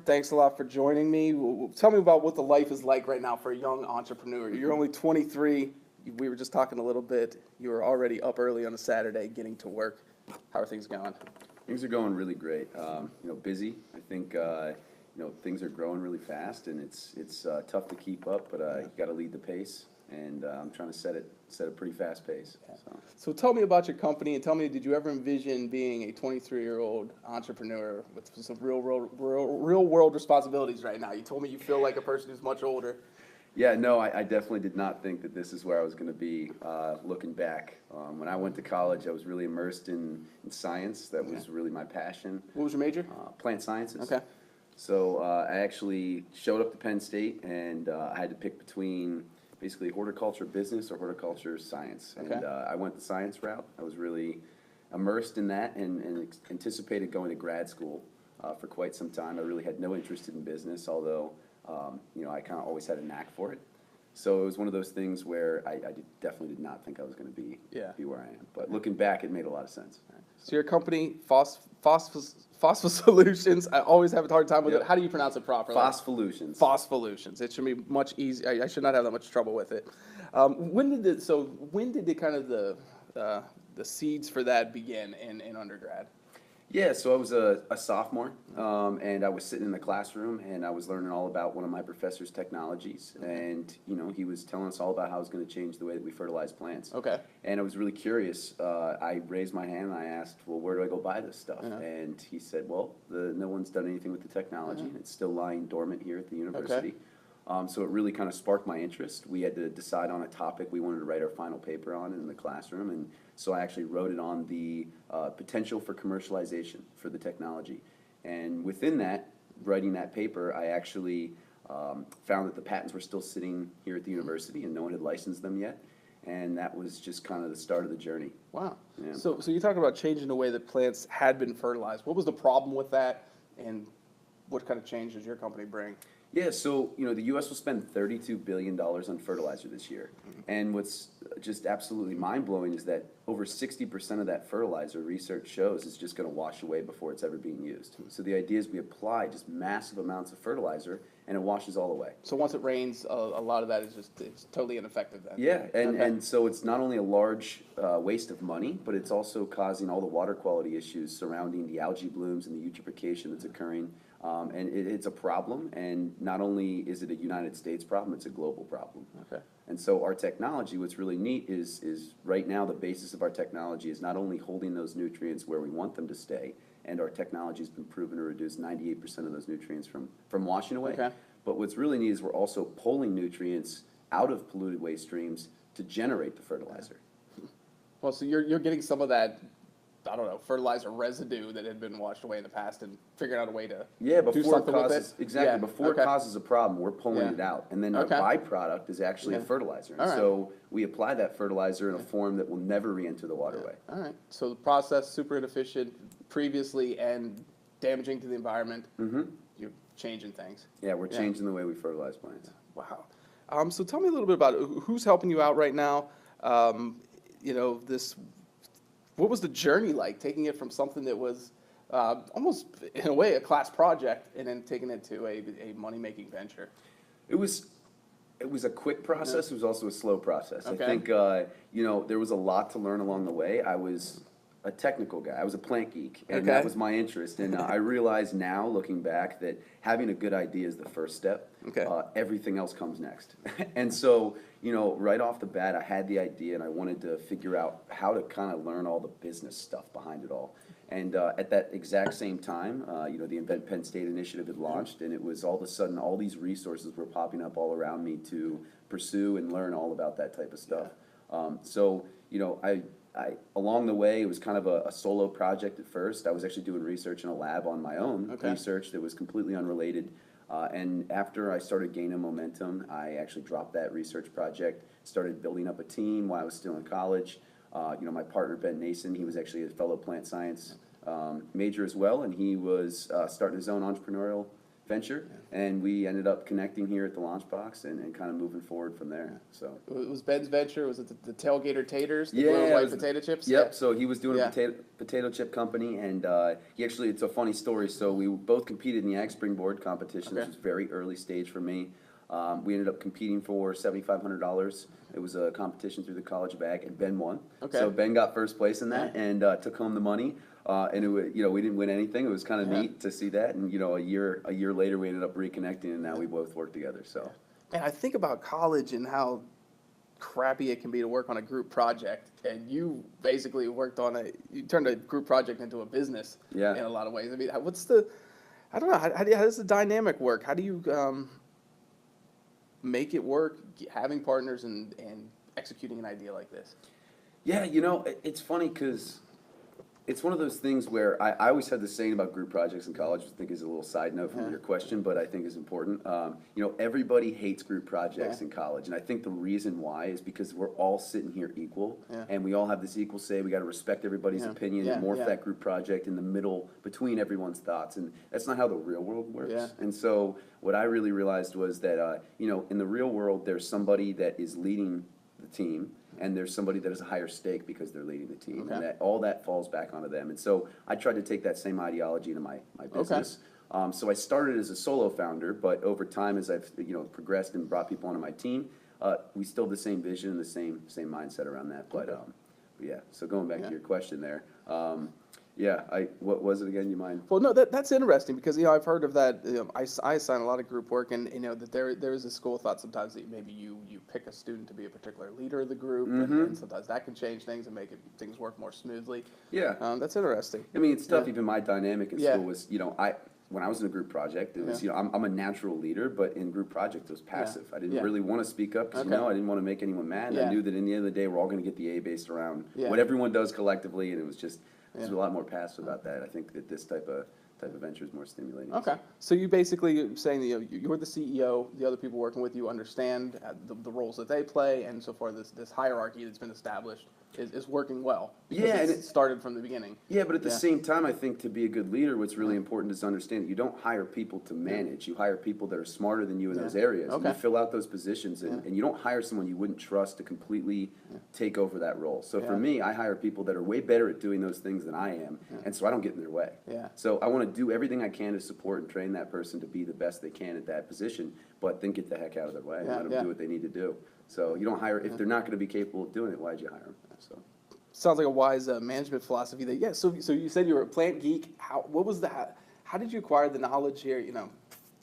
Thanks a lot for joining me. Tell me about what the life is like right now for a young entrepreneur. You're only 23. We were just talking a little bit. You were already up early on a Saturday getting to work. How are things going? Things are going really great. Busy. I think things are growing really fast, and it's tough to keep up. But you got to lead the pace, and I'm trying to set a pretty fast pace. So tell me about your company and tell me, did you ever envision being a 23-year-old entrepreneur with some real world responsibilities right now? You told me you feel like a person who's much older. Yeah, no, I definitely did not think that this is where I was going to be looking back. When I went to college, I was really immersed in science. That was really my passion. What was your major? Plant sciences. Okay. So I actually showed up to Penn State, and I had to pick between basically horticulture business or horticulture science. Okay. And I went the science route. I was really immersed in that and anticipated going to grad school for quite some time. I really had no interest in business, although I kind of always had a knack for it. So it was one of those things where I definitely did not think I was going to be where I am. But looking back, it made a lot of sense. So your company, fossfoss Solutions. I always have a hard time with it. How do you pronounce it properly? Fossvolutions. Fossvolutions. It should be much easier. I should not have that much trouble with it. When did the seeds for that begin in undergrad? Yeah, so I was a sophomore, and I was sitting in the classroom, and I was learning all about one of my professor's technologies, and he was telling us all about how it was going to change the way that we fertilize plants. Okay. And I was really curious. I raised my hand and I asked, well, where do I go buy this stuff? And he said, well, no one's done anything with the technology. It's still lying dormant here at the university. So it really kind of sparked my interest. We had to decide on a topic we wanted to write our final paper on in the classroom, and so I actually wrote it on the potential for commercialization for the technology. And within that, writing that paper, I actually found that the patents were still sitting here at the university and no one had licensed them yet. And that was just kind of the start of the journey. Wow. Yeah. So you talk about changing the way that plants had been fertilized. What was the problem with that, and what kind of change does your company bring? Yeah, so the U.S. will spend $32 billion on fertilizer this year. And what's just absolutely mind-blowing is that over 60% of that fertilizer, research shows, is just going to wash away before it's ever being used. So the idea is we apply just massive amounts of fertilizer, and it washes all away. So once it rains, a lot of that is it's totally ineffective then? Yeah, and so it's not only a large waste of money, but it's also causing all the water quality issues surrounding the algae blooms and the eutrophication that's occurring. And it's a problem, and not only is it a United States problem, it's a global problem. Okay. And so our technology, what's really neat is right now the basis of our technology is not only holding those nutrients where we want them to stay, and our technology has been proven to reduce 98% of those nutrients from washing away. Okay. But what's really neat is we're also pulling nutrients out of polluted waste streams to generate the fertilizer. Well, so you're getting some of that, I don't know, fertilizer residue that had been washed away in the past and figuring out a way to do something with it? Exactly, Yeah, before okay. it causes a problem, we're pulling it out. And then our Okay. byproduct is actually a fertilizer. And All right. so we apply that fertilizer in a form that will never re-enter the waterway. All right. So the process, super inefficient previously and damaging to the environment. You're changing things. Yeah, we're changing the way we fertilize plants. Wow. So tell me a little bit about who's helping you out right now. What was the journey like, taking it from something that was almost, in a way, a class project, and then taking it to a money-making venture? It was a quick process. It was also a slow process. Okay. I think there was a lot to learn along the way. I was a technical guy. I was a plant geek, and that was my interest. And I realize now, looking back, that having a good idea is the first step. Okay. Everything else comes next. And so, right off the bat, I had the idea, and I wanted to figure out how to kind of learn all the business stuff behind it all. And at that exact same time, the Invent Penn State initiative had launched, and it was all of a sudden all these resources were popping up all around me to pursue and learn all about that type of stuff. I along the way, it was kind of a solo project at first. I was actually doing research in a lab on my own, research that was completely unrelated. And after I started gaining momentum, I actually dropped that research project, started building up a team while I was still in college. My partner, Ben Nason, he was actually a fellow plant science major as well, and he was starting his own entrepreneurial venture, and we ended up connecting here at the Launchbox and kind of moving forward from there. So It was Ben's venture. Was it the Tailgater Taters? The yeah, blue and it white was- potato chips? Yep. Yeah. So he was doing Yeah. a potato chip company, and he actually, it's a funny story. So we both competed in the Ag Springboard competition. Okay. This was very early stage for me. We ended up competing for $7,500. It was a competition through the College of Ag, and Ben won. Okay. So Ben got first place in that and took home the money. And it was, we didn't win anything. It was kind of neat to see that. And a year later, we ended up reconnecting, and now we both work together. So. And I think about college and how crappy it can be to work on a group project. And you basically you turned a group project into a business in a lot of ways. I mean, I don't know, how does the dynamic work? How do you make it work, having partners and executing an idea like this? Yeah, it's funny because it's one of those things where I always had this saying about group projects in college, which I think is a little side note from your question, but I think is important. Everybody hates group projects in college, and I think the reason why is because we're all sitting here equal, and we all have this equal say. We got to respect everybody's opinion and morph that group project in the middle between everyone's thoughts, and that's not how the real world works. Yeah. And so what I really realized was that, in the real world, there's somebody that is leading the team, and there's somebody that has a higher stake because they're leading the team, and that all that falls back onto them. And so I tried to take that same ideology into my business. So I started as a solo founder, but over time, as I've progressed and brought people onto my team, we still have the same vision and the same mindset around that. But yeah. So going back to your question there. What was it again? You mind? Well, no, that's interesting because I've heard of that. I assign a lot of group work, and that there is a school of thought sometimes that maybe you pick a student to be a particular leader of the group, and sometimes that can change things and make things work more smoothly. Yeah, that's interesting. I mean, it's tough. Even my dynamic in school was, when I was in a group project, it was, I'm a natural leader, but in group project, it was passive. I didn't really want to speak up because, I didn't want to make anyone mad. I knew that in the end of the day, we're all going to get the A based around what everyone does collectively, and it was just. There's a lot more passive about that. I think that this type of venture is more stimulating. Okay, so you basically saying that you're the CEO, the other people working with you understand the roles that they play, and so far this hierarchy that's been established is working well. Yeah, and it started from the beginning. Yeah, but at the same time, I think to be a good leader, what's really important is to understand that you don't hire people to manage. You hire people that are smarter than you in those areas. And you fill out those positions, and you don't hire someone you wouldn't trust to completely take over that role. So for me, I hire people that are way better at doing those things than I am, and so I don't get in their way. Yeah. So I want to do everything I can to support and train that person to be the best they can at that position, but then get the heck out of their way and let them do what they need to do. So you don't hire, if they're not going to be capable of doing it, why'd you hire them? So. Sounds like a wise management philosophy. So you said you were a plant geek. How did you acquire the knowledge here?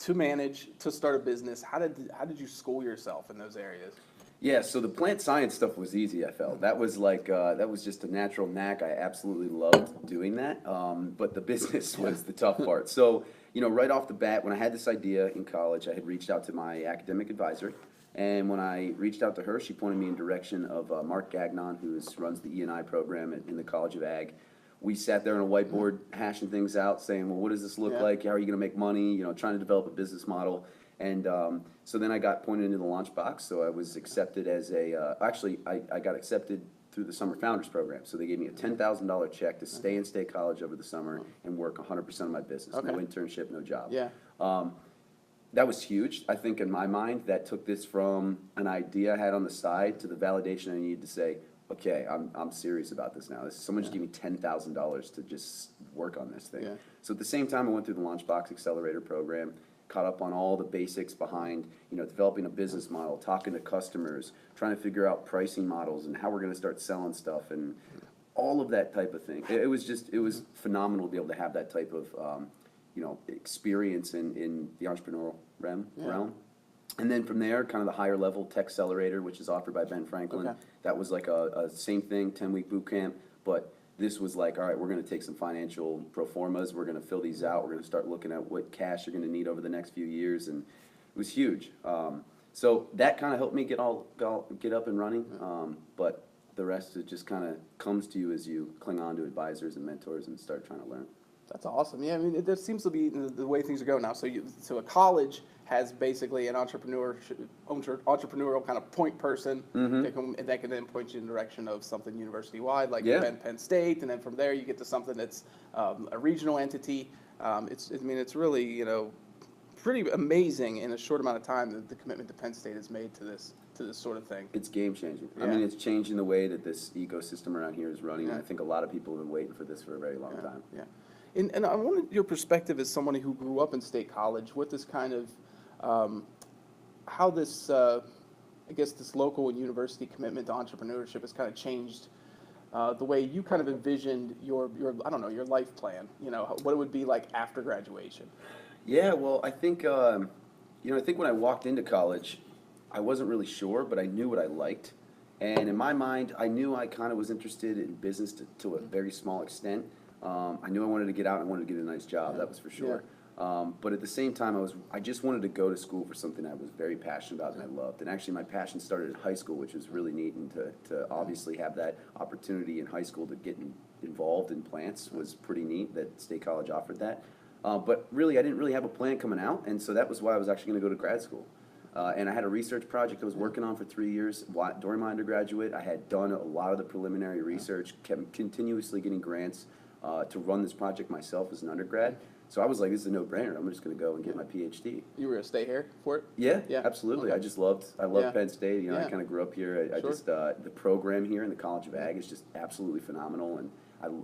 To manage, to start a business. How did you school yourself in those areas? Yeah, so the plant science stuff was easy. I felt that was that was just a natural knack. I absolutely loved doing that. But the business was the tough part. So right off the bat, when I had this idea in college, I had reached out to my academic advisor. And when I reached out to her, she pointed me in direction of Mark Gagnon, who runs the E&I program in the College of Ag. We sat there on a whiteboard hashing things out, saying, well, what does this look like? How are you going to make money? Trying to develop a business model. And so then I got pointed into the Launchbox. So I was accepted as I got accepted through the Summer Founders Program. So they gave me a $10,000 check to stay in State College over the summer and work 100% of my business. No internship, no job. Yeah. That was huge. I think in my mind, that took this from an idea I had on the side to the validation I needed to say, okay, I'm serious about this now. Someone just gave me $10,000 to just work on this thing. Yeah. So at the same time, I went through the Launchbox Accelerator program, caught up on all the basics behind, developing a business model, talking to customers, trying to figure out pricing models and how we're going to start selling stuff and all of that type of thing. It was phenomenal to be able to have that type of, experience in the entrepreneurial realm. And then from there, kind of the higher level Tech Accelerator, which is offered by Ben Franklin. That was like a same thing, 10-week boot camp, but this was like, all right, we're going to take some financial pro formas, we're going to fill these out, we're going to start looking at what cash you're going to need over the next few years, and it was huge. So that kind of helped me get up and running, but the rest, it just kind of comes to you as you cling on to advisors and mentors and start trying to learn. That's awesome. Yeah, I mean, there seems to be the way things are going now. So a college has basically an entrepreneurial kind of point person that can then point you in the direction of something university-wide, like Penn State, and then from there you get to something that's a regional entity. It's really, pretty amazing in a short amount of time the commitment that Penn State has made to this sort of thing. It's game changing. I Yeah. mean, it's changing the way that this ecosystem around here is running. Yeah. And I think a lot of people have been waiting for this for a very long time. Yeah. And I wanted your perspective as somebody who grew up in State College, what this kind of, how this, I guess this local and university commitment to entrepreneurship has kind of changed the way you kind of envisioned your I don't know, your life plan, you know, what it would be like after graduation. Yeah, well, I think, I think when I walked into college, I wasn't really sure, but I knew what I liked. And in my mind, I knew I kind of was interested in business to a very small extent. I knew I wanted to get out and I wanted to get a nice job, that was for sure. But at the same time, I just wanted to go to school for something I was very passionate about and I loved. And actually, my passion started at high school, which was really neat. And to obviously have that opportunity in high school to get involved in plants was pretty neat that State College offered that. But really, I didn't really have a plan coming out, and so that was why I was actually going to go to grad school. And I had a research project I was working on for 3 years during my undergraduate. I had done a lot of the preliminary research, kept continuously getting grants to run this project myself as an undergrad. So I was like, this is a no-brainer. I'm just going to go and get my PhD. You were going to stay here for it? Yeah, Yeah. absolutely. Okay. I love Yeah. Penn State. You know, Yeah. I kind of grew up here. I Sure. just the program here in the College of Ag is just absolutely phenomenal, and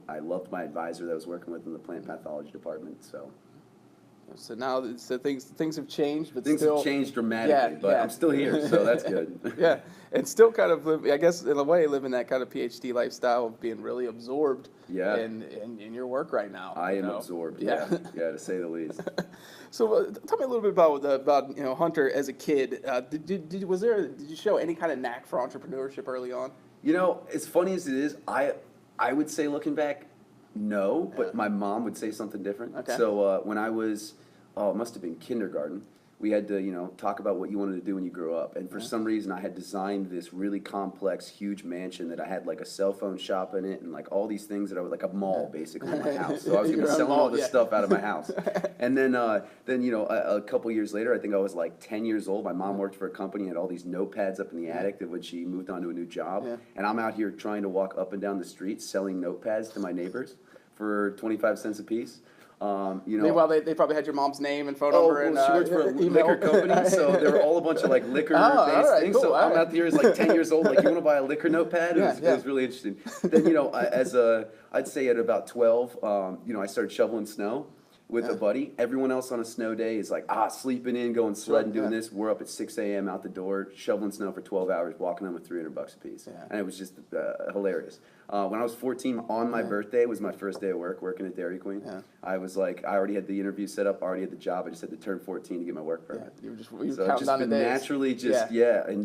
I loved my advisor that I was working with in the plant pathology department. So now things have changed, but Things still, have changed dramatically, but yeah. I'm still here, so that's good. yeah, and still kind of live, I guess, in a way, living that kind of PhD lifestyle of being really absorbed Yeah. in your work right now. I you am know? absorbed. Yeah. Yeah, to say the least. So tell me a little bit about Hunter as a kid. Did you show any kind of knack for entrepreneurship early on? You know, as funny as it is, I would say looking back, no, but my mom would say something different. Okay. So when I was, it must have been kindergarten, we had to, talk about what you wanted to do when you grew up. And for some reason, I had designed this really complex, huge mansion that I had like a cell phone shop in it and like all these things that I was like a mall basically in my house. So I was going to Your own sell mall, all this yeah. stuff out of my house. And then a couple years later, I think I was like 10 years old. My mom worked for a company, had all these notepads up in the attic that when she moved on to a new job. Yeah. And I'm out here trying to walk up and down the street selling notepads to my neighbors for 25 cents a piece. Meanwhile, they probably had your mom's name and phone Oh, number and well, she worked for a email. liquor company, so there were all a bunch of like liquor-based all right, things. cool, So all I'm right. out here as like 10 years old, like, you want to buy a liquor notepad? Yeah, It was really interesting. Then, I'd say at about 12, I started shoveling snow with a buddy. Everyone else on a snow day is like, sleeping in, going sledding, doing yeah. this. We're up at 6 a.m. out the door, shoveling snow for 12 hours, walking home with $300 a piece. Yeah. And it was just hilarious. When I was 14, on my birthday was my first day of work, working at Dairy Queen. Yeah. I was like, I already had the interview set up, already had the job. I just had to turn 14 to get my work Yeah, permit. you were So counting I've just down the been days. naturally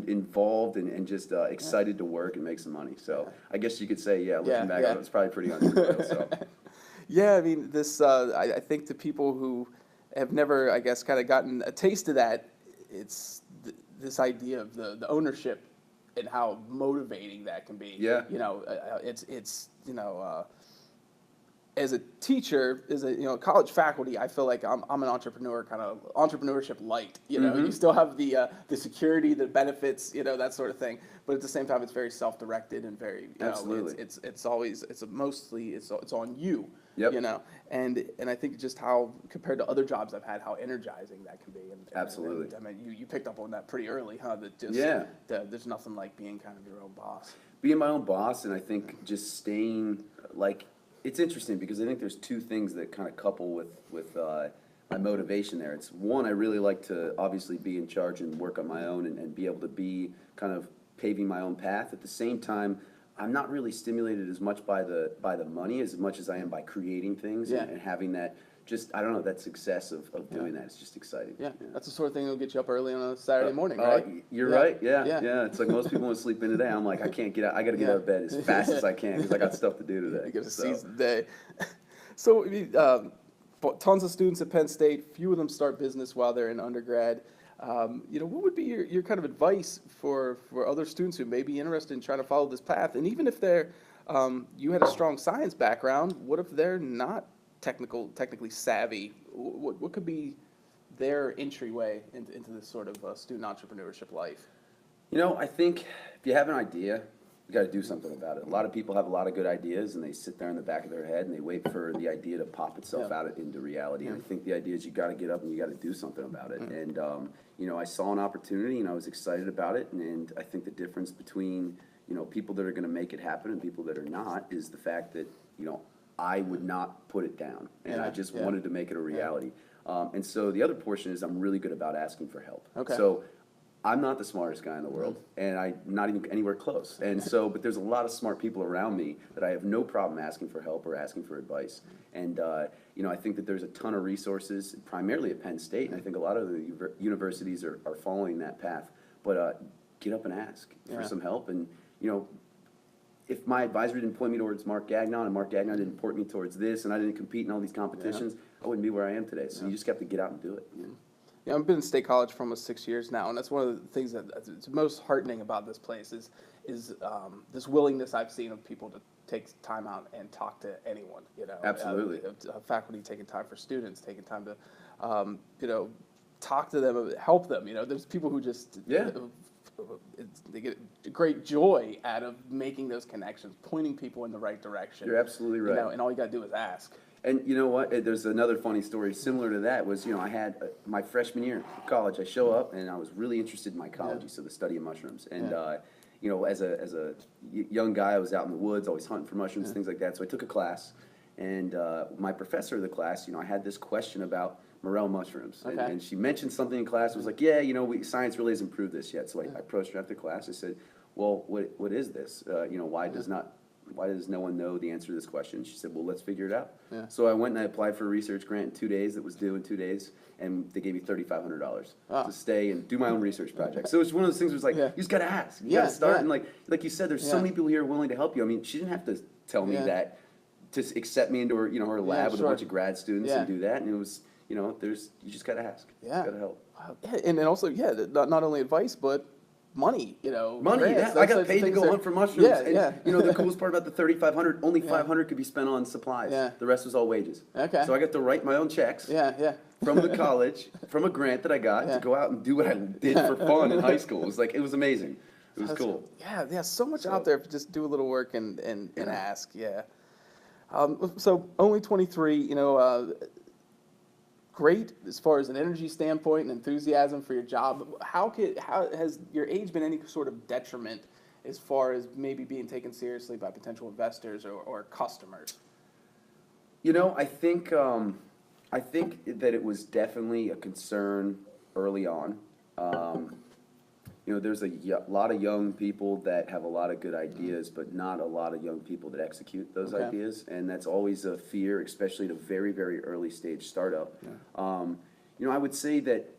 involved and just excited to work and make some money. So I guess you could say, looking back, yeah. I was probably pretty entrepreneurial. So. Yeah, I mean, I think the people who have never, I guess, kind of gotten a taste of that, it's this idea of the ownership and how motivating that can be. Yeah. As a teacher, as a college faculty, I feel like I'm an entrepreneur, kind of entrepreneurship light. You still have the security, the benefits, that sort of thing. But at the same time, it's very self-directed and very Absolutely. It's on you. Yep. And I think just how compared to other jobs I've had, how energizing that can be. And Absolutely. I mean, you picked up on that pretty early, huh? That just there's nothing like being kind of your own boss. Being my own boss, and I think just staying like. It's interesting because I think there's two things that kind of couple with my motivation there. It's one, I really like to obviously be in charge and work on my own and be able to be kind of paving my own path. At the same time, I'm not really stimulated as much by the money as much as I am by creating things and having that that success of doing that. It's just exciting. Yeah, that's the sort of thing that'll get you up early on a Saturday morning, right? You're right. Yeah. It's like most people want to sleep in today. I'm like, I can't get out. I got to get out of bed as fast as I can because I got stuff to do today. You get to seize the day. So, tons of students at Penn State. Few of them start business while they're in undergrad. What would be your kind of advice for other students who may be interested in trying to follow this path? And even if you had a strong science background, what if they're not technically savvy? What could be their entryway into this sort of student entrepreneurship life? I think if you have an idea we got to do something about it. A lot of people have a lot of good ideas, and they sit there in the back of their head and they wait for the idea to pop itself out into reality. And I think the idea is you got to get up and you got to do something about it. And you know, I saw an opportunity and I was excited about it. And I think the difference between, you know, people that are going to make it happen and people that are not is the fact that, you know, I would not put it down, and I just wanted to make it a reality. And so the other portion is I'm really good about asking for help. Okay. So I'm not the smartest guy in the world, and I'm not even anywhere close. And so, but there's a lot of smart people around me that I have no problem asking for help or asking for advice. And you know, I think that there's a ton of resources, primarily at Penn State, and I think a lot of the universities are following that path. But get up and ask for some help. And you know, if my advisor didn't point me towards Mark Gagnon, and Mark Gagnon didn't point me towards this, and I didn't compete in all these competitions, I wouldn't be where I am today. So you just have to get out and do it. Yeah, I've been in State College for almost 6 years now, and that's one of the things that's most heartening about this place is this willingness I've seen of people to take time out and talk to anyone. You know, Absolutely. Faculty taking time for students, taking time to, you know, talk to them, help them. You know, there's people who just they get great joy out of making those connections, pointing people in the right direction. You're absolutely right. You know, and all you got to do is ask. And you know what? There's another funny story similar to that was, you know, I had my freshman year of college, I show up and I was really interested in mycology, so the study of mushrooms. And, you know, as a young guy, I was out in the woods, always hunting for mushrooms, things like that. So I took a class, and my professor of the class, you know, I had this question about morel mushrooms. And she mentioned something in class, was like, yeah, you know, science really hasn't proved this yet. So I approached her after class, I said, well, what is this? You know, why does no one know the answer to this question? She said, well, let's figure it out. So I went and I applied for a research grant in 2 days that was due in 2 days, and they gave me $3,500 to stay and do my own research project. So it's one of those things where it's like, you just got to ask. You got to start. And like you said, there's so many people here willing to help you. I mean, she didn't have to tell me that to accept me into her, you know, her lab with a bunch of grad students and do that. And it was, you know, you just got to ask. You just got to help. And then also, not only advice, but money, you know. Money, grants, I got paid to go hunt for mushrooms. You know, the coolest part about the 3,500, only 500 could be spent on supplies. The rest was all wages. So I got to write my own checks. From the college, from a grant that I got to go out and do what I did for fun in high school. It was amazing. It was cool. So much out there if you just do a little work and ask. So only 23, you know, great as far as an energy standpoint and enthusiasm for your job. How has your age been any sort of detriment as far as maybe being taken seriously by potential investors or customers? You know, I think that it was definitely a concern early on. You know, there's a lot of young people that have a lot of good ideas, but not a lot of young people that execute those ideas, and that's always a fear, especially at a very, very early stage startup. You know, I would say that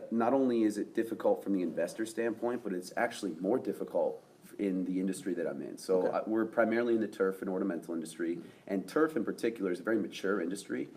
not only is it difficult from the investor standpoint, but it's actually more difficult in the industry that I'm in. So we're primarily in the turf and ornamental industry, and turf in particular is a very mature industry.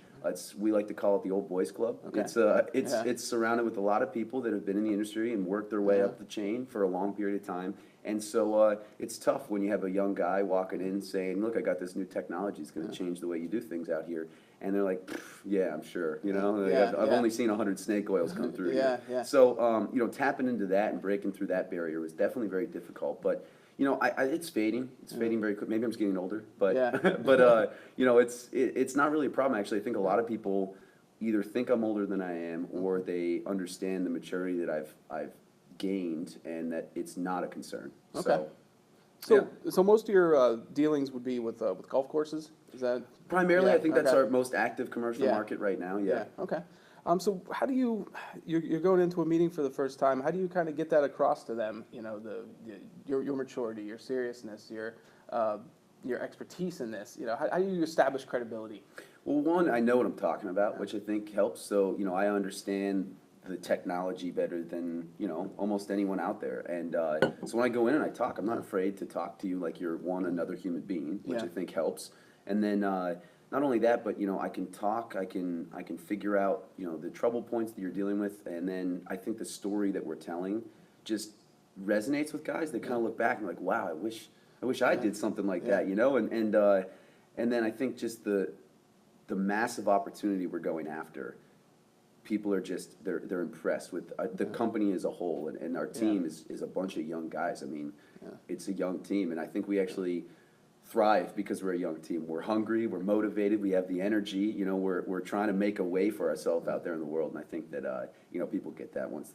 We like to call it the old boys club. It's surrounded with a lot of people that have been in the industry and worked their way up the chain for a long period of time. And so it's tough when you have a young guy walking in saying, look, I got this new technology, it's going to change the way you do things out here. And they're like, yeah, I'm sure. You know, I've only seen 100 snake oils come through here. So, you know, tapping into that and breaking through that barrier was definitely very difficult. But, you know, it's fading. It's fading very quick. Maybe I'm just getting older. But, but you know, it's not really a problem, actually. I think a lot of people either think I'm older than I am, or they understand the maturity that I've gained, and that it's not a concern. So most of your dealings would be with golf courses? Is that primarily? I think that's our most active commercial market right now. Okay. So how do you're going into a meeting for the first time? How do you kind of get that across to them? You know, your maturity, your seriousness, your expertise in this. You know, how do you establish credibility? Well, one, I know what I'm talking about, which I think helps. So, you know, I understand the technology better than, you know, almost anyone out there. And so when I go in and I talk, I'm not afraid to talk to you like you're another human being, which I think helps. And then not only that, but, you know, I can talk, I can figure out, you know, the trouble points that you're dealing with. And then I think the story that we're telling just resonates with guys. They kind of look back and like, wow, I wish I did something like that, you know? And then I think just the massive opportunity we're going after people are just, they're impressed with the company as a whole, and our team is a bunch of young guys. I mean, it's a young team, and I think we actually thrive because we're a young team. We're hungry, we're motivated, we have the energy, you know, we're trying to make a way for ourselves out there in the world, and I think that, you know, people get that once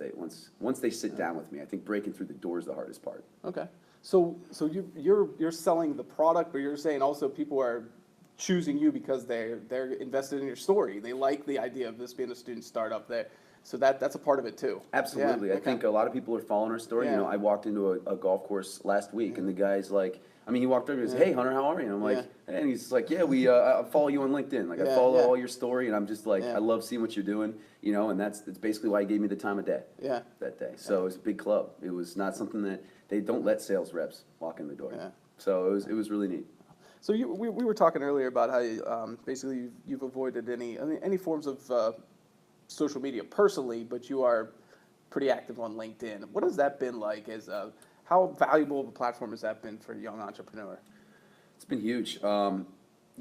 they sit down with me. I think breaking through the door is the hardest part. Okay. So you're selling the product, but you're saying also people are choosing you because they're invested in your story. They like the idea of this being a student startup there. So that's a part of it too. Absolutely. Yeah, I think a lot of people are following our story. Yeah. You know, I walked into a golf course last week, and the guy's like, I mean, he walked over and he said, "Hey, Hunter, how are you?" And I'm like, and he's like, "Yeah, I follow you on LinkedIn. Like, I follow all your story, and I'm just like, I love seeing what you're doing, you know." And that's basically why he gave me the time of day. That day. So it was a big club. It was not something that they don't let sales reps walk in the door. So it was really neat. So we were talking earlier about how you, basically you've avoided any forms of social media personally, but you are pretty active on LinkedIn. What has that been like? How valuable of a platform has that been for a young entrepreneur? It's been huge. You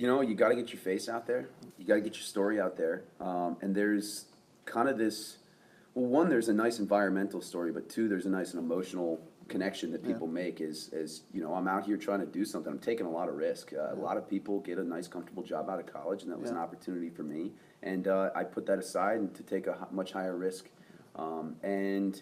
know, you got to get your face out there. You got to get your story out there. And there's kind of this, well, one, there's a nice environmental story, but two, there's a nice and emotional connection that people make as, you know, I'm out here trying to do something. I'm taking a lot of risk. A lot of people get a nice, comfortable job out of college, and that was an opportunity for me. And I put that aside and to take a much higher risk. And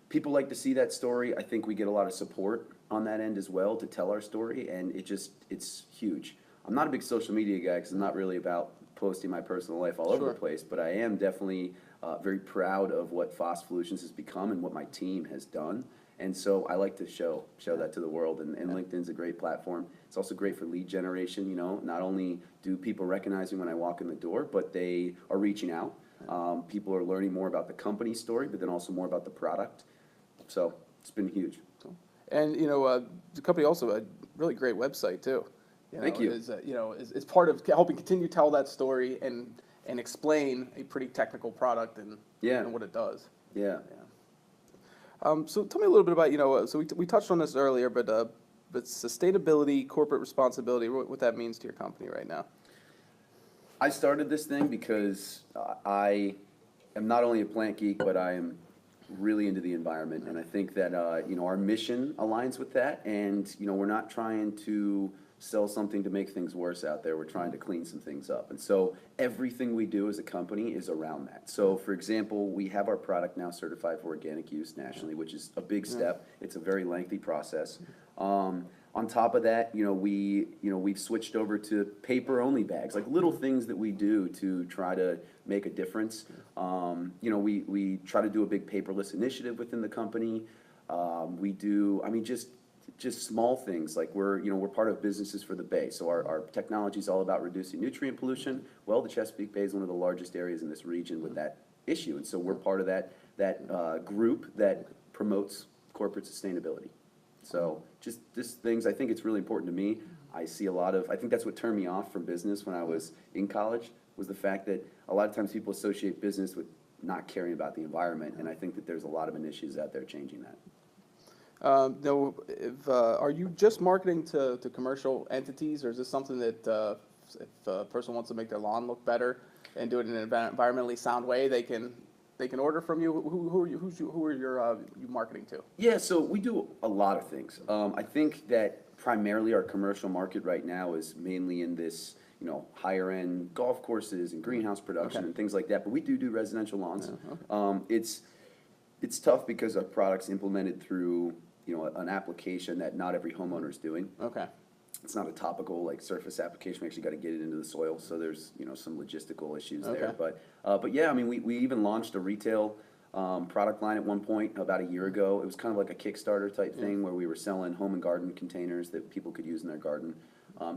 people like to see that story. I think we get a lot of support on that end as well to tell our story, and it's huge. I'm not a big social media guy because I'm not really about posting my personal life all over the place, but I am definitely very proud of what Foss Solutions has become and what my team has done. And so I like to show that to the world, and LinkedIn's a great platform. It's also great for lead generation. You know, not only do people recognize me when I walk in the door, but they are reaching out. People are learning more about the company story, but then also more about the product. So it's been huge. And you know, the company also a really great website too. Thank you. Is part of helping continue to tell that story and explain a pretty technical product and what it does. So tell me a little bit about, so we touched on this earlier, but sustainability, corporate responsibility, what that means to your company right now. I started this thing because I am not only a plant geek, but I am really into the environment, and I think that our mission aligns with that, and we're not trying to sell something to make things worse out there. We're trying to clean some things up, and so everything we do as a company is around that. So for example, we have our product now certified for organic use nationally, which is a big step. It's a very lengthy process. On top of that, we've switched over to paper-only bags, like little things that we do to try to make a difference. We try to do a big paperless initiative within the company. We do, just small things, like we're part of Businesses for the Bay. So our technology is all about reducing nutrient pollution. Well, the Chesapeake Bay is one of the largest areas in this region with that issue, and so we're part of that group that promotes corporate sustainability. So just things, I think it's really important to me. I think that's what turned me off from business when I was in college, was the fact that a lot of times people associate business with not caring about the environment, and I think that there's a lot of initiatives out there changing that. Are you just marketing to commercial entities, or is this something that if a person wants to make their lawn look better and do it in an environmentally sound way, they can order from you? Who are you marketing to? Yeah, so we do a lot of things. I think that primarily our commercial market right now is mainly in this, higher end golf courses and greenhouse production and things like that. But we do residential lawns. It's tough because our product's implemented through an application that not every homeowner is doing. It's not a topical surface application. We actually got to get it into the soil, so there's some logistical issues there. But yeah, we even launched a retail product line at one point about a year ago. It was kind of like a Kickstarter type thing where we were selling home and garden containers that people could use in their garden.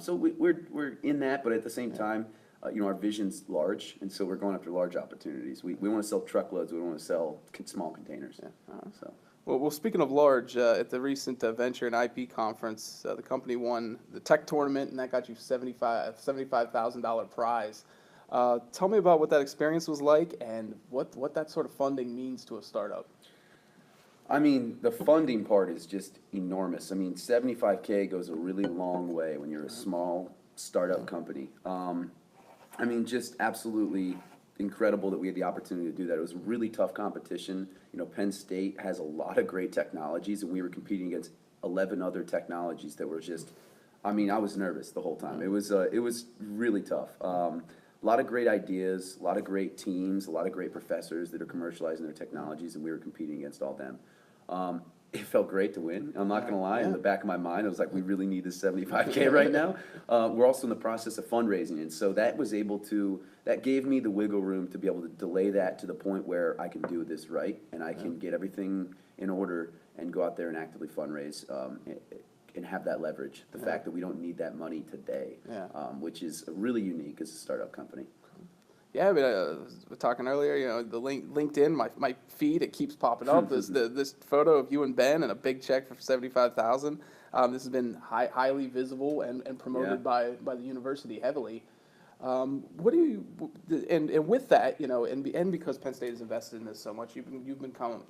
So we're in that, but at the same time, our vision's large, and so we're going after large opportunities. We want to sell truckloads. We don't want to sell small containers. So. Well, speaking of large, at the recent Venture and IP conference, the company won the tech tournament, and that got you $75,000 prize. Tell me about what that experience was like and what that sort of funding means to a startup. The funding part is just enormous. $75K goes a really long way when you're a small startup company. Just absolutely incredible that we had the opportunity to do that. It was really tough competition. You know, Penn State has a lot of great technologies, and we were competing against 11 other technologies that were just, I mean, I was nervous the whole time. It was really tough. A lot of great ideas, a lot of great teams, a lot of great professors that are commercializing their technologies, and we were competing against all them. It felt great to win. I'm not gonna lie. In the back of my mind, I was like, we really need this 75K right now. We're also in the process of fundraising, and so that gave me the wiggle room to be able to delay that to the point where I can do this right, and I can get everything in order and go out there and actively fundraise, and have that leverage. The fact that we don't need that money today, which is really unique as a startup company. Yeah, I mean, we were talking earlier, you know, the LinkedIn, my feed, it keeps popping up. This photo of you and Ben and a big check for $75,000. This has been highly visible and promoted by the university heavily. What do you, and with that, you know, and because Penn State has invested in this so much, you've become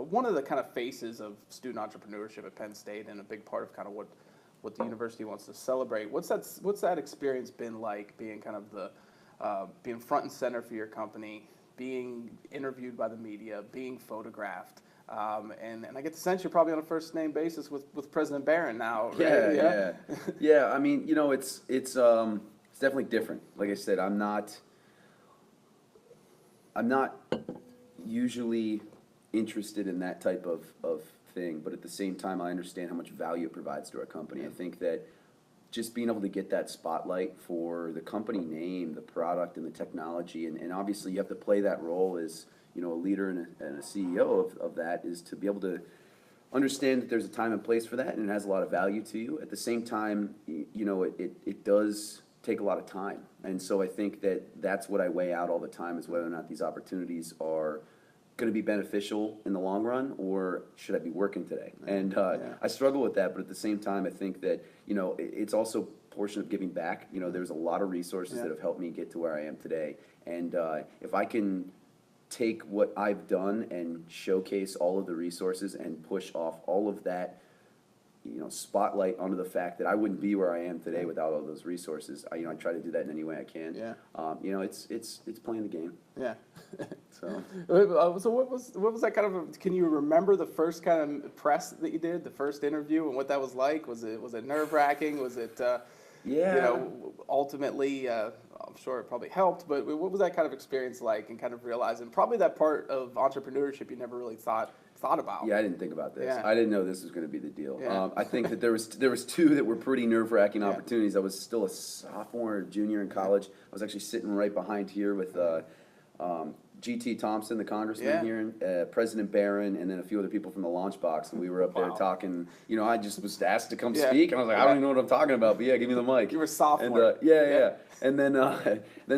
one of the kind of faces of student entrepreneurship at Penn State, and a big part of kind of what the university wants to celebrate. What's that experience been like, being kind of the being front and center for your company, being interviewed by the media, being photographed, and I get the sense you're probably on a first name basis with President Barron now, right? Yeah. I mean, you know, it's definitely different. Like I said, I'm not usually interested in that type of thing, but at the same time, I understand how much value it provides to our company. I think that just being able to get that spotlight for the company name, the product, and the technology, and obviously you have to play that role as, you know, a leader and a CEO of that, is to be able to understand that there's a time and place for that, and it has a lot of value to you. At the same time, you know, it does take a lot of time, and so I think that's what I weigh out all the time, is whether or not these opportunities are going to be beneficial in the long run, or should I be working today? And I struggle with that, but at the same time, I think that, you know, it's also a portion of giving back. You know, there's a lot of resources that have helped me get to where I am today, and if I can take what I've done and showcase all of the resources and push off all of that, you know, spotlight onto the fact that I wouldn't be where I am today without all those resources. I try to do that in any way I can. You know, it's playing the game. So what was that kind of? Can you remember the first kind of press that you did, the first interview, and what that was like? Was it nerve-wracking? Was it you know, ultimately, I'm sure it probably helped, but what was that kind of experience like, and kind of realizing probably that part of entrepreneurship you never really thought about? Yeah, I didn't think about this. I didn't know this was going to be the deal. I think that there was two that were pretty nerve-wracking opportunities. I was still a sophomore or junior in college. I was actually sitting right behind here with G.T. Thompson, the congressman here, and President Barron, and then a few other people from the Launchbox, and we were up there talking. You know, I just was asked to come speak, and I was like, I don't even know what I'm talking about, but give me the mic. You were sophomore. And, and then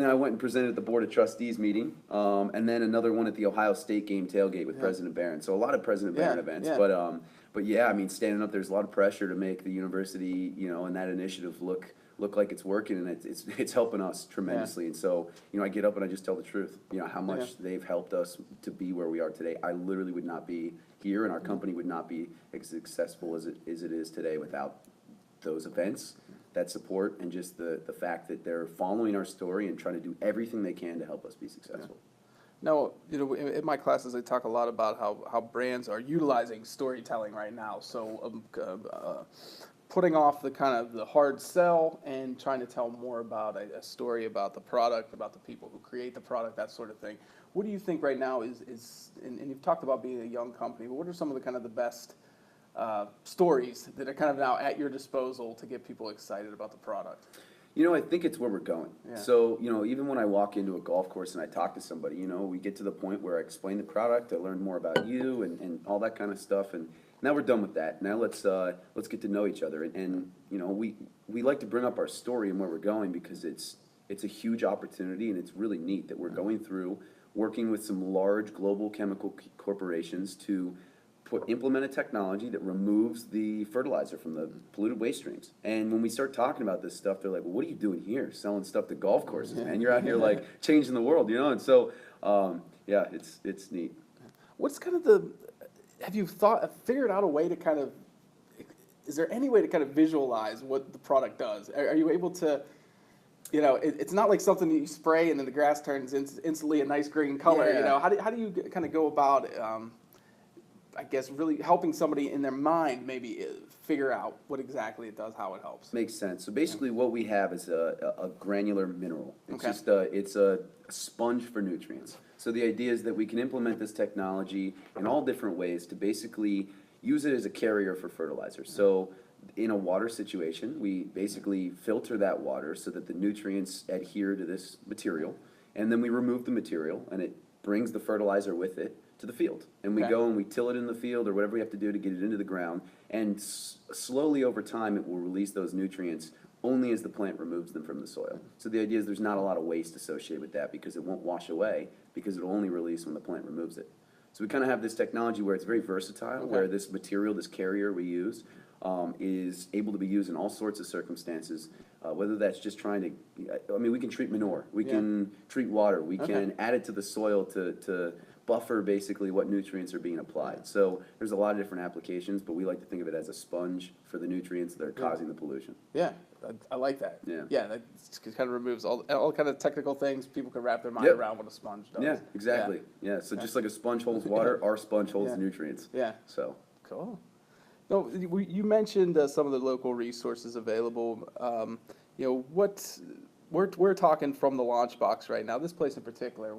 I went and presented at the Board of Trustees meeting, and then another one at the Ohio State game tailgate with President Barron. So a lot of President Barron events, but yeah, I mean, standing up, there's a lot of pressure to make the university, you know, and that initiative look like it's working, and it's helping us tremendously. And so, you know, I get up and I just tell the truth, you know, how much they've helped us to be where we are today. I literally would not be here, and our company would not be as successful as it is today without those events, that support, and just the fact that they're following our story and trying to do everything they can to help us be successful. No, you know, in my classes, I talk a lot about how brands are utilizing storytelling right now. So putting off the kind of the hard sell and trying to tell more about a story about the product, about the people who create the product, that sort of thing. What do you think right now is and you've talked about being a young company, but what are some of the kind of the best stories that are kind of now at your disposal to get people excited about the product? You know, I think it's where we're going. So, you know, even when I walk into a golf course and I talk to somebody, you know, we get to the point where I explain the product, I learn more about you and all that kind of stuff, and now we're done with that. Now let's get to know each other, and you know, we like to bring up our story and where we're going, because it's a huge opportunity, and it's really neat that we're going through working with some large global chemical corporations to implement a technology that removes the fertilizer from the polluted waste streams. And when we start talking about this stuff, they're like, well, what are you doing here selling stuff to golf courses, man? You're out here like changing the world, you know? And so, yeah, it's neat. What's kind of have you figured out a way to kind of, is there any way to kind of visualize what the product does? Are you able to you know, it's not like something that you spray and then the grass turns instantly a nice green color. You Yeah. know, how do you kind of go about, I guess, really helping somebody in their mind maybe figure out what exactly it does, how it helps? Makes sense. So basically what we have is a granular mineral. It's Okay. just it's a sponge for nutrients. So the idea is that we can implement this technology in all different ways to basically use it as a carrier for fertilizer. So in a water situation, we basically filter that water so that the nutrients adhere to this material, and then we remove the material, and it brings the fertilizer with it to the field. And we Okay. go and we till it in the field or whatever we have to do to get it into the ground, and slowly over time it will release those nutrients only as the plant removes them from the soil. So the idea is there's not a lot of waste associated with that because it won't wash away, because it'll only release when the plant removes it. So we kind of have this technology where it's very versatile, Okay. where this material, this carrier we use, is able to be used in all sorts of circumstances, whether that's just trying to, I mean, we can treat manure, we Yeah. can treat water, we Okay. can add it to the soil to buffer basically what nutrients are being applied. So there's a lot of different applications, but we like to think of it as a sponge for the nutrients that are causing the pollution. Yeah, I like that. Yeah. Yeah, that kind of removes all kind of technical things people can wrap their mind Yep. around what a sponge does. Yeah, exactly. Yeah, so just like a sponge holds water, our sponge holds Yeah. nutrients. Yeah. So, Cool. No, you mentioned some of the local resources available. You know, we're talking from the launch box right now. This place in particular,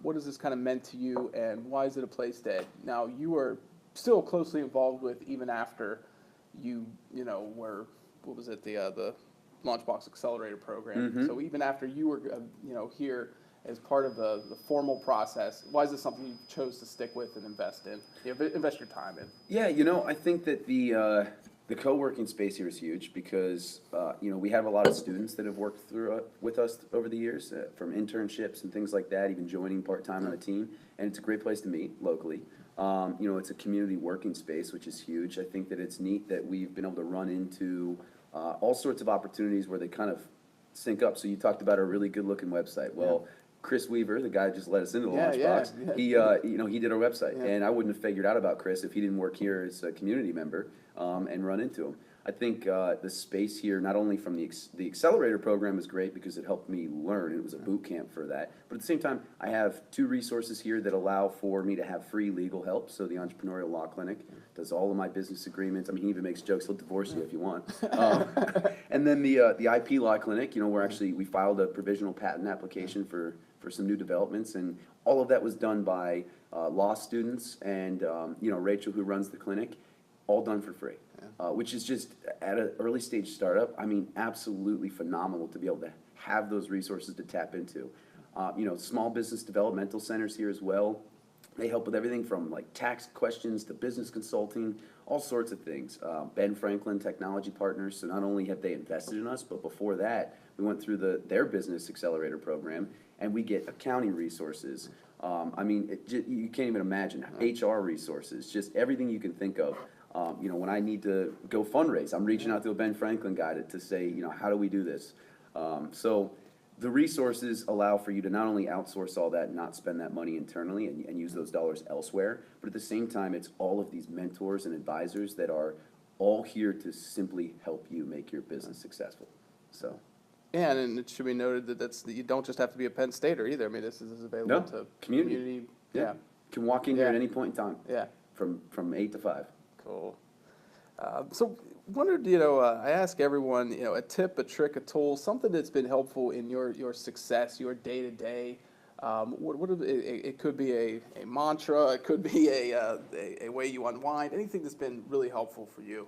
what has this kind of meant to you, and why is it a place that now you are still closely involved with even after you know were, what was it, the Launchbox Accelerator program? Mhm. So even after you were here as part of the formal process, why is this something you chose to stick with and invest in, invest your time in? yeah, I think that the co-working space here is huge because, we have a lot of students that have worked through with us over the years, from internships and things like that, even joining part-time on a team, and it's a great place to meet locally. It's a community working space, which is huge. I think that it's neat that we've been able to run into all sorts of opportunities where they kind of sync up. So you talked about a really good-looking website. Well, Chris Weaver, the guy who just let us into the Launchbox, he did our website, and I wouldn't have figured out about Chris if he didn't work here as a community member and run into him. I think the space here, not only from the accelerator program, is great because it helped me learn. It was a boot camp for that. But at the same time, I have 2 resources here that allow for me to have free legal help. So the Entrepreneurial Law Clinic does all of my business agreements. I mean, he even makes jokes. He'll divorce you if you want. And then the IP Law Clinic, we filed a provisional patent application for some new developments, and all of that was done by law students and Rachel, who runs the clinic, all done for free. Which is just, at an early stage startup, I mean, absolutely phenomenal to be able to have those resources to tap into. Small business developmental centers here as well. They help with everything from like tax questions to business consulting, all sorts of things. Ben Franklin Technology Partners, so not only have they invested in us, but before that, we went through their business accelerator program, and we get accounting resources. You can't even imagine, HR resources, just everything you can think of. When I need to go fundraise, I'm reaching out to a Ben Franklin guy to say, how do we do this? So the resources allow for you to not only outsource all that and not spend that money internally and use those dollars elsewhere, but at the same time, it's all of these mentors and advisors that are all here to simply help you make your business successful. So. Yeah, and it should be noted that you don't just have to be a Penn Stater either. I mean, this is available to community. Yeah. Can walk in here at any point in time. Yeah. From 8 to 5. Cool. So wondered, I ask everyone, a tip, a trick, a tool, something that's been helpful in your success, your day to day. It could be a mantra, it could be a way you unwind, anything that's been really helpful for you.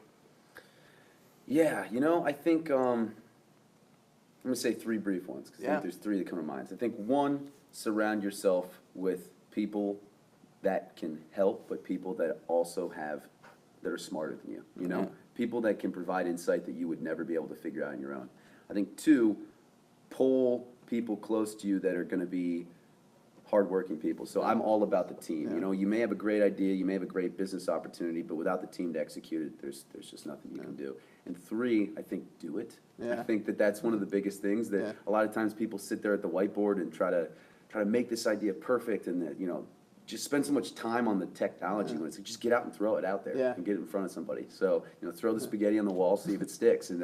Yeah, I think I'm gonna say 3 brief ones because I think there's 3 that come to mind. I think 1, surround yourself with people that can help, but people that also that are smarter than you, people that can provide insight that you would never be able to figure out on your own. I think 2, pull people close to you that are gonna be hardworking people. So I'm all about the team. You may have a great idea, you may have a great business opportunity, but without the team to execute it, there's just nothing you can do. And 3, I think do it. I think that's one of the biggest things that a lot of times people sit there at the whiteboard and try to make this idea perfect, and that just spend so much time on the technology when it's like, just get out and throw it out there and get it in front of somebody. So throw the spaghetti on the wall, see if it sticks, and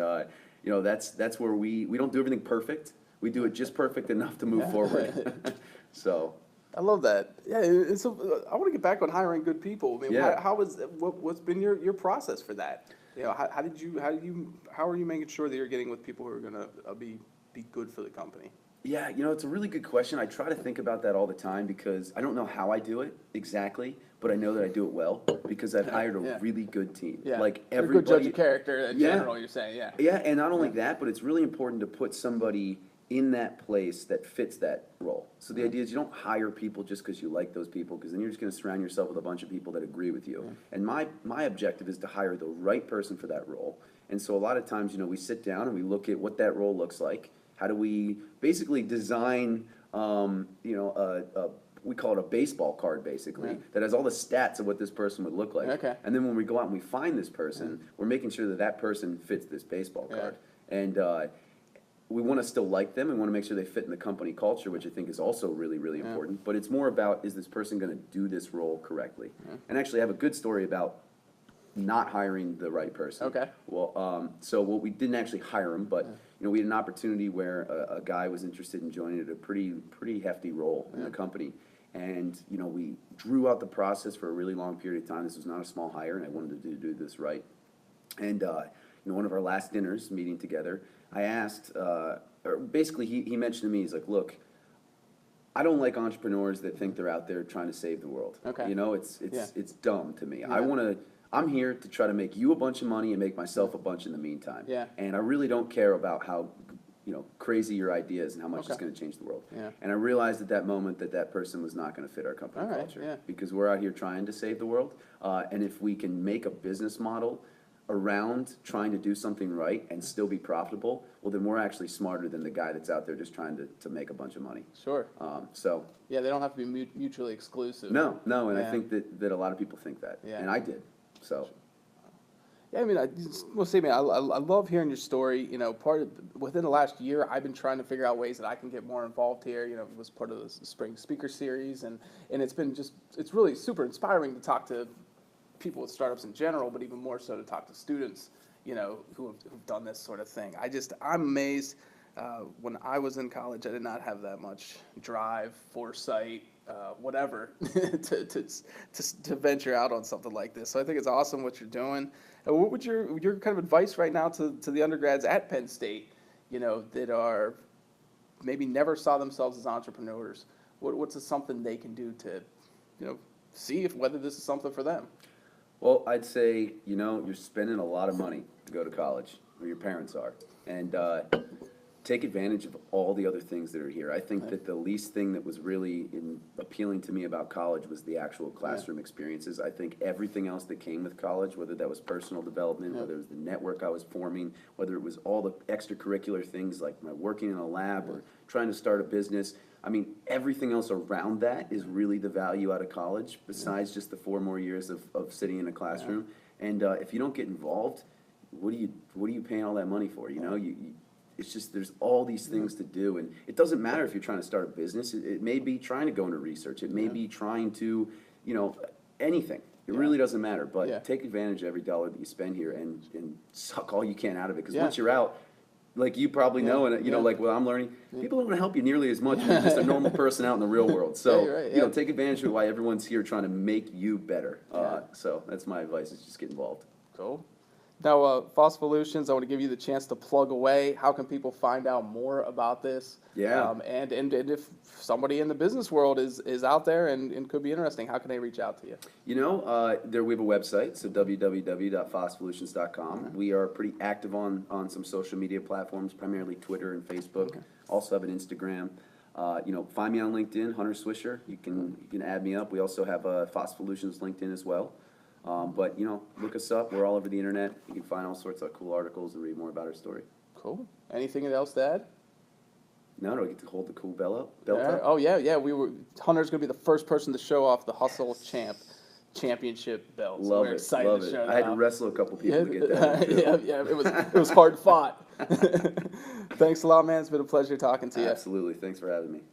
that's where we don't do everything perfect. We do it just perfect enough to move forward. So. I love that. Yeah, so I want to get back on hiring good people. I mean, Yeah. what's been your process for that? How are you making sure that you're getting with people who are gonna be good for the company? Yeah, it's a really good question. I try to think about that all the time because I don't know how I do it exactly, but I know that I do it well because I've hired a really good team. Yeah, Like you're a everybody. good judge of character in Yeah. general. You're saying, yeah. Yeah, and not only that, but it's really important to put somebody in that place that fits that role. So the idea is you don't hire people just because you like those people, because then you're just going to surround yourself with a bunch of people that agree with you. And my objective is to hire the right person for that role. And so a lot of times, we sit down and we look at what that role looks like. How do we basically design, we call it a baseball card, basically, that has all the stats of what this person would look like. Okay. And then when we go out and we find this person, we're making sure that that person fits this baseball card. And we want to still like them. We want to make sure they fit in the company culture, which I think is also really, really important. But it's more about, is this person going to do this role correctly? And actually, I have a good story about not hiring the right person. Okay. Well, so we didn't actually hire him, but we had an opportunity where a guy was interested in joining at a pretty hefty role in the company. And we drew out the process for a really long period of time. This was not a small hire, and I wanted to do this right. And one of our last dinners, meeting together, I asked, or basically he mentioned to me, he's like, look, I don't like entrepreneurs that think they're out there trying to save the world. Okay. It's dumb to me. Yeah. I'm here to try to make you a bunch of money and make myself a bunch in the meantime. Yeah. And I really don't care about how crazy your idea is and how much it's going to change the world. Yeah. And I realized at that moment that person was not going to fit our company All right, culture. yeah. Because we're out here trying to save the world. And if we can make a business model around trying to do something right and still be profitable, well, then we're actually smarter than the guy that's out there just trying to make a bunch of money. Sure. So. Yeah, they don't have to be mutually exclusive. No, and Yeah. I think that a lot of people think that. Yeah. And I did, so. Yeah, I mean, I love hearing your story. Within the last year, I've been trying to figure out ways that I can get more involved here. It was part of the spring speaker series, and it's been it's really super inspiring to talk to people with startups in general, but even more so to talk to students, who've done this sort of thing. I'm amazed. When I was in college, I did not have that much drive, foresight, whatever, to venture out on something like this. So I think it's awesome what you're doing. And what would your kind of advice right now to the undergrads at Penn State, that are maybe never saw themselves as entrepreneurs? What's something they can do to, see whether this is something for them? Well, I'd say, you're spending a lot of money to go to college, or your parents are. And take advantage of all the other things that are here. I think that the least thing that was really appealing to me about college was the actual classroom experiences. I think everything else that came with college, whether that was personal development, whether it was the network I was forming, whether it was all the extracurricular things like my working in a lab or trying to start a business, I mean, everything else around that is really the value out of college, besides just the 4 more years of sitting in a classroom. And if you don't get involved, what are you paying all that money for? It's just, there's all these things to do, and it doesn't matter if you're trying to start a business. It may be trying to go into research. It may be trying to, anything. It really doesn't matter, but take advantage of every dollar that you spend here and suck all you can out of it, because once you're out, like you probably know, and like what I'm learning, people don't want to help you nearly as much as just a normal person out in the real world. So, take advantage of why everyone's here trying to make you better. So that's my advice, is just get involved. Cool. Now, Fossvolutions, I want to give you the chance to plug away. How can people find out more about this? Yeah. And if somebody in the business world is out there and could be interesting, how can they reach out to you? We have a website, so www.fossvolutions.com. We are pretty active on some social media platforms, primarily Twitter and Facebook. Also have an Instagram. Find me on LinkedIn, Hunter Swisher. You can add me up. We also have Fossvolutions LinkedIn as well. But look us up. We're all over the internet. You can find all sorts of cool articles and read more about our story. Cool. Anything else to add? No, do I get to hold the cool belt Yeah. up? Oh yeah. Hunter's gonna be the first person to show off the Hustle Championship belt. So Love we're it. excited Love to it. show that I had to off. wrestle a couple people to get that. Too. Yeah. It was hard fought. Thanks a lot, man. It's been a pleasure talking to you. Absolutely. Thanks for having me.